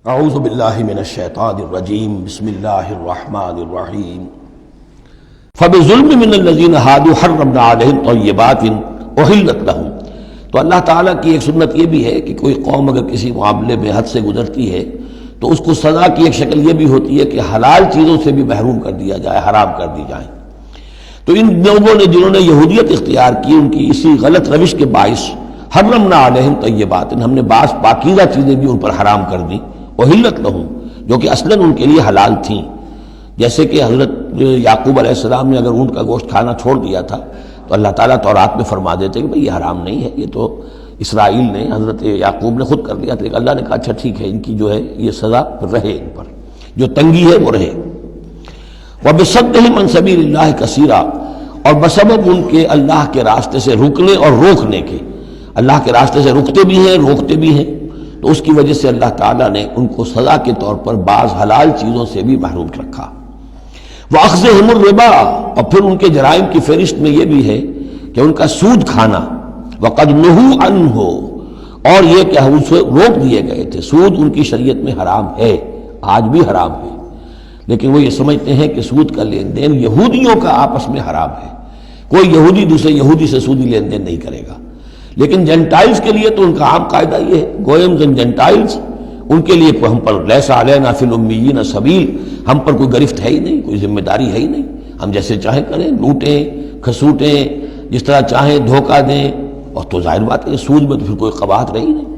اعوذ باللہ من الشیطان الرجیم بسم اللہ الرحمن الرحیم فبظلم من الذین ہادوا حرمنا علیہم طیبات احلت لہم۔ تو اللہ تعالیٰ کی ایک سنت یہ بھی ہے کہ کوئی قوم اگر کسی معاملے میں حد سے گزرتی ہے تو اس کو سزا کی ایک شکل یہ بھی ہوتی ہے کہ حلال چیزوں سے بھی محروم کر دیا جائے، حرام کر دی جائیں۔ تو ان لوگوں نے جنہوں نے یہودیت اختیار کی، ان کی اسی غلط روش کے باعث حرمنا علیہم طیبات، ہم نے بعض پاکیزہ چیزیں بھی ان پر حرام کر دیں، احلت لہم، جو کہ اصلاً ان کے لیے حلال تھیں۔ جیسے کہ حضرت یعقوب علیہ السلام نے اگر اونٹ کا گوشت کھانا چھوڑ دیا تھا تو اللہ تعالیٰ تورات میں فرما دیتے کہ بھئی یہ حرام نہیں ہے، یہ تو اسرائیل نے، حضرت یعقوب نے خود کر دیا تھا۔ اللہ نے کہا اچھا ٹھیک ہے، ان کی جو ہے یہ سزا رہے، ان پر جو تنگی ہے وہ رہے۔ وَبِصَدِّهِمْ عَنْ سَبِيلِ اللَّهِ كَثِيرًا، اور بسبب ان کے اللہ کے راستے سے رکنے اور روکنے کے، اللہ کے راستے سے رکتے بھی ہیں روکتے بھی ہیں، تو اس کی وجہ سے اللہ تعالیٰ نے ان کو سزا کے طور پر بعض حلال چیزوں سے بھی محروم رکھا۔ وَأَخْذِهِمُ الرِّبَا، اور پھر ان کے جرائم کی فہرست میں یہ بھی ہے کہ ان کا سود کھانا، وَقَدْ نُهُوا عَنْهُ، اور یہ کہ ہم اسے روک دیے گئے تھے۔ سود ان کی شریعت میں حرام ہے، آج بھی حرام ہے، لیکن وہ یہ سمجھتے ہیں کہ سود کا لین دین یہودیوں کا آپس میں حرام ہے، کوئی یہودی دوسرے یہودی سے سودی لین دین نہیں کرے گا۔ لیکن جنٹائلز کے لیے تو ان کا عام قاعدہ یہ ہے، گوئمز اینڈ جنٹائلز، ان کے لیے ہم پر لیس علینا فی الامیین سبیل، ہم پر کوئی گرفت ہے ہی نہیں، کوئی ذمہ داری ہے ہی نہیں، ہم جیسے چاہیں کریں، لوٹیں کھسوٹیں، جس طرح چاہیں دھوکہ دیں، اور تو ظاہر بات ہے سود میں تو پھر کوئی قباحت رہی نہیں۔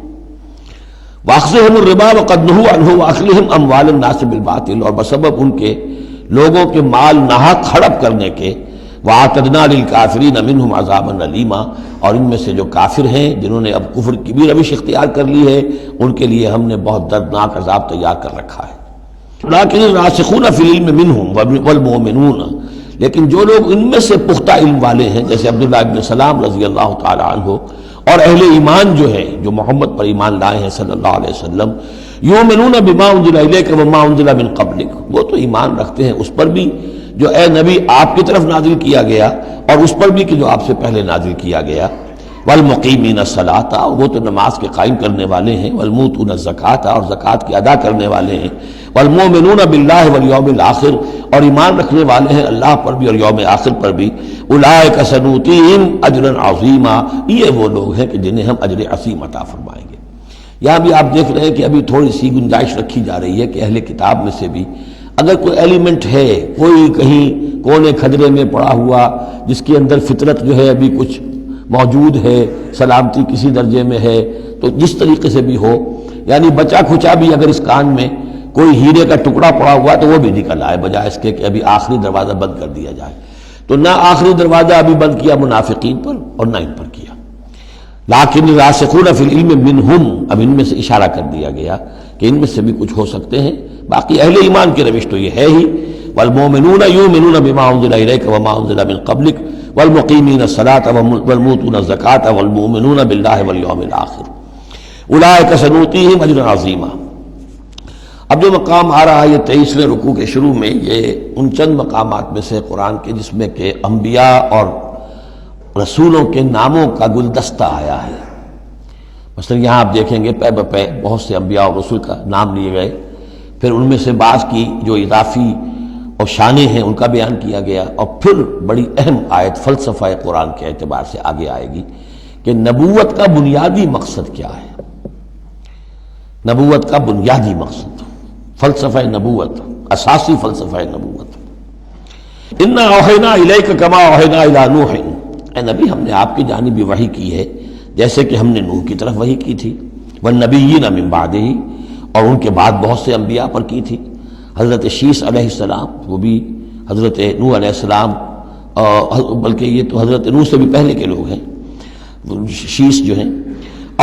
وَأَخْذِهِمُ الرِّبَا وَقَدْ نُهُوا عَنْهُ وَأَكْلِهِمْ أَمْوَالَ النَّاسِ بِالْبَاطِلِ، اور بسبب ان کے لوگوں کے مال ناحق ہڑپ کرنے کے، وَأَعْتَدْنَا لِلْكَافِرِينَ مِنْهُمْ عَذَابًا أَلِيمًا، اور ان میں سے جو کافر ہیں، جنہوں نے اب کفر کی بھی روش اختیار کر لی ہے، ان کے لیے ہم نے بہت دردناک عذاب تیار کر رکھا ہے۔ لَٰكِنِ الرَّاسِخُونَ فِي الْعِلْمِ مِنْهُمْ وَالْمُؤْمِنُونَ، لیکن جو لوگ ان میں سے پختہ علم والے ہیں، جیسے عبداللہ ابن سلام رضی اللہ تعالی عنہ، اور اہل ایمان جو ہے، جو محمد پر ایمان لائے ہیں صلی اللہ علیہ وسلم، یؤمنون بما انزل الیک وما انزل من قبلک، وہ تو ایمان رکھتے ہیں اس پر بھی جو اے نبی آپ کی طرف نازل کیا گیا، اور اس پر بھی کہ جو آپ سے پہلے نازل کیا گیا۔ والمقیمین الصلاۃ، وہ تو نماز کے قائم کرنے والے ہیں، والموتون الزکاۃ، اور زکوٰۃ کی ادا کرنے والے ہیں، والمؤمنون باللہ والیوم الآخر، اور ایمان رکھنے والے ہیں اللہ پر بھی اور یوم آخر پر بھی۔ اولئک سنؤتیہم اجرا عظیما، یہ وہ لوگ ہیں کہ جنہیں ہم اجر عظیم عطا فرمائیں گے۔ یہاں بھی آپ دیکھ رہے ہیں کہ ابھی تھوڑی سی گنجائش رکھی جا رہی ہے کہ اہل کتاب میں سے بھی اگر کوئی ایلیمنٹ ہے، کوئی کہیں کونے کھدرے میں پڑا ہوا جس کے اندر فطرت جو ہے ابھی کچھ موجود ہے، سلامتی کسی درجے میں ہے، تو جس طریقے سے بھی ہو، یعنی بچا کھچا بھی اگر اس کان میں کوئی ہیرے کا ٹکڑا پڑا ہوا تو وہ بھی نکل آئے، بجائے اس کے کہ ابھی آخری دروازہ بند کر دیا جائے۔ تو نہ آخری دروازہ ابھی بند کیا منافقین پر اور نہ ان پر کیا۔ لیکن الراسخون فی العلم منہم، اب ان میں سے اشارہ کر دیا گیا کہ ان میں سے بھی کچھ ہو سکتے ہیں، باقی اہل ایمان کی روش تو یہ ہے ہی، والمؤمنون یؤمنون بما انزل الیک وما انزل من قبلک والمقیمین الصلاۃ والموتون الزکاۃ والمؤمنون باللہ والیوم الآخر اولئک سنؤتیہم اجرا عظیما۔ اب جو مقام آ رہا ہے یہ 23ویں رکوع کے شروع میں، یہ ان چند مقامات میں سے قرآن کے جس میں کہ انبیاء اور رسولوں کے ناموں کا گلدستہ آیا ہے۔ مثلا یہاں آپ دیکھیں گے پے بپے بہت سے انبیاء اور رسول کا نام لیے گئے، پھر ان میں سے بعض کی جو اضافی اور شانیں ہیں ان کا بیان کیا گیا، اور پھر بڑی اہم آیت فلسفہ قرآن کے اعتبار سے آگے آئے گی کہ نبوت کا بنیادی مقصد کیا ہے۔ نبوت کا بنیادی مقصد، فلسفہ نبوت، اساسی فلسفہ نبوت۔ انا اوحینا الیک کما اوحینا الی نوح، اے نبی ہم نے آپ کی جانب وحی کی ہے جیسے کہ ہم نے نوح کی طرف وحی کی تھی، والنبیین من بعدہ، اور ان کے بعد بہت سے انبیاء پر کی تھی۔ حضرت شیس علیہ السلام، وہ بھی حضرت نوح علیہ السلام، بلکہ یہ تو حضرت نوح سے بھی پہلے کے لوگ ہیں، شیس جو ہیں۔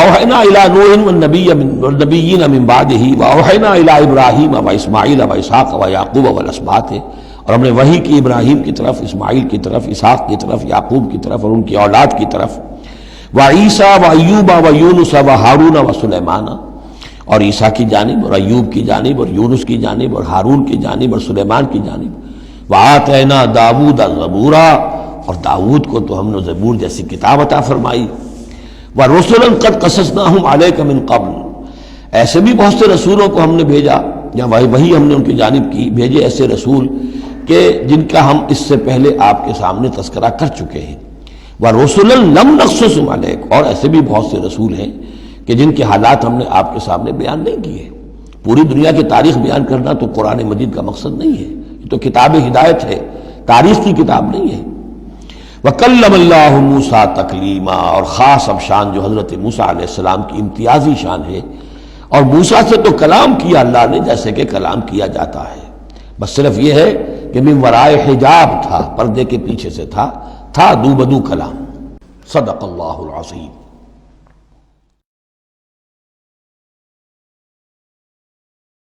اوحینا الی نوح والنبیین من بعدہ واوحینا الی ابراہیم واسماعیل واسحاق ویعقوب والاسباط، اور ہم نے وحی کی ابراہیم کی طرف، اسماعیل کی طرف، اسحاق کی طرف، یعقوب کی طرف اور ان کی اولاد کی طرف، وعیسیٰ وایوب ویونس وہارون وسلیمان، اور عیسیٰ کی جانب اور ایوب کی جانب اور یونس کی جانب اور ہارون کی جانب اور سلیمان کی جانب، وآتینا داود زبورا، اور داود کو تو ہم نے زبور جیسی کتاب عطا فرمائی، ورسلا قد قصصناہم علیک من قبل، ایسے بھی بہت سے رسولوں کو ہم نے بھیجا، یا وہی ہم نے ان کی جانب کی بھیجے ایسے رسول کہ جن کا ہم اس سے پہلے آپ کے سامنے تذکرہ کر چکے ہیں۔ وَرُسُلًا لَمْ نَقْصُصْهُمْ عَلَيْكَ، اور ایسے بھی بہت سے رسول ہیں کہ جن کے حالات ہم نے آپ کے سامنے بیان نہیں کیے۔ پوری دنیا کی تاریخ بیان کرنا تو قرآن مجید کا مقصد نہیں ہے، یہ تو کتاب ہدایت ہے، تاریخ کی کتاب نہیں ہے۔ وَكَلَّمَ اللَّهُ مُوسَىٰ تَكْلِيمًا، اور خاص اب شان جو حضرت موسیٰ علیہ السلام کی امتیازی شان ہے، اور موسیٰ سے تو کلام کیا اللہ نے جیسے کہ کلام کیا جاتا ہے، بس صرف یہ ہے کہ من ورائے حجاب تھا، پردے کے پیچھے سے تھا دو بدو کلام۔ صدق اللہ العظیم۔